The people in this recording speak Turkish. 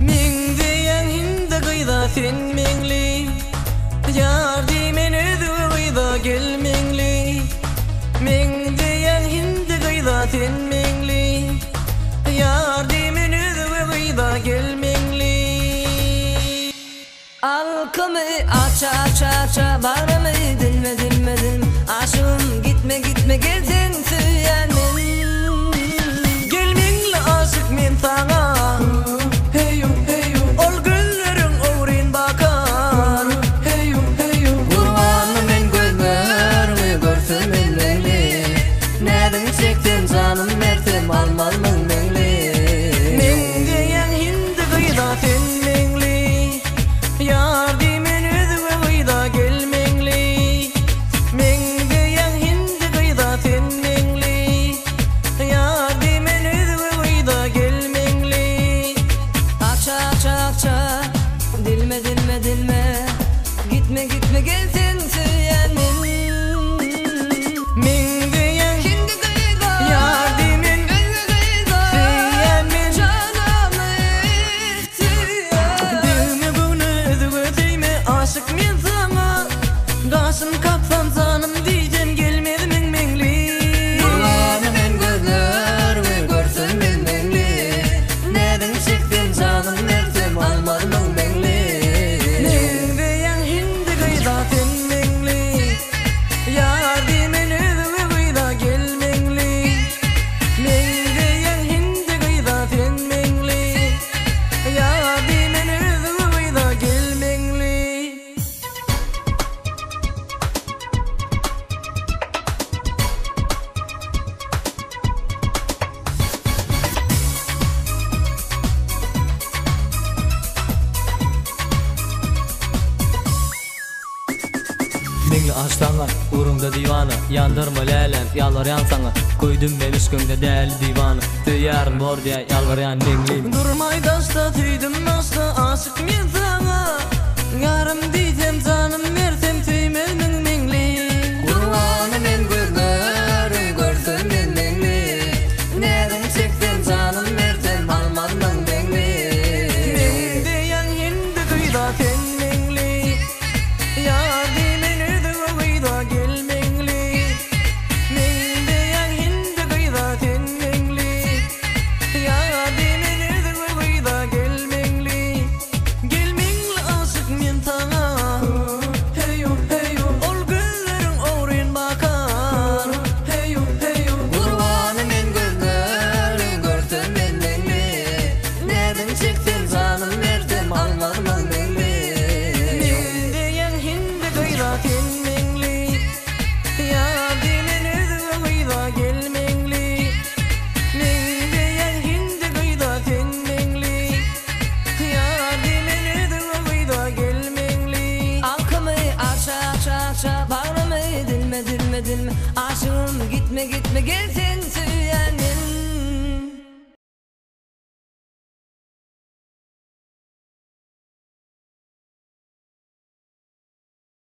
Min diyen hindi gıyda sen mingli, yardimen özü gıyda gelmingli. Min diyen hindi gıyda sen mingli, yardimen özü gıyda gelmingli. Alkımı aça aça aça, bağrımı dinme dinme dinme. Aşığım gitme gitme gelsin süyenim. Gelmingli aşık men sana. Dilme dilme dilme, gitme gitme gelsin süyenim. Min diyen hindi gıyda, yardimin özü gıyda, süyemin canımı süyen. Dilme bunu özü göteyme, aşık men sana. Gaşın kapsam canım diyeceğim, gelmedi min mingli. Kurbanı men gözlerimi görsün min mingli. Neden çektin canım mertem, almadım mingli. Mingli aşkana, urumda divana, yandırma lelen, yalvaryan sana. Koydum ben üskümde değerli divanı, tüyarım bor diye yalvaryan mingli. Durmay daşta tüydüm naşta, aşık men sana. Yarım diyeceğim canım mertem, tüymel min mingli. Kurbanı men gözlerim görsün min mingli. Neden çektin canım mertem, almadım mingli. Min diyen hindi gıyda sen mingli, yardimen özü gıyda gelmingli. Min diyen hindi gıyda sen mingli, yardimen özü gıyda gelmingli. Gelmingli aşık men sana. Heyo heyo, ol gözlerin oğrin bakar. Heyo heyo, Kurbanı men gözlerim görsün min mingli. Neden çektin canım mertem, almadım mingli. min diyen hindi gıyda sen mingli, yardimen özü gıyda gelmingli. Min diyen hindi gıyda sen mingli, yardimen özü gıyda gelmingli. Alkımı aça aça aça, bağrımı dilme dilme dilme. Aşığım gitme gitme gelsin süyenim.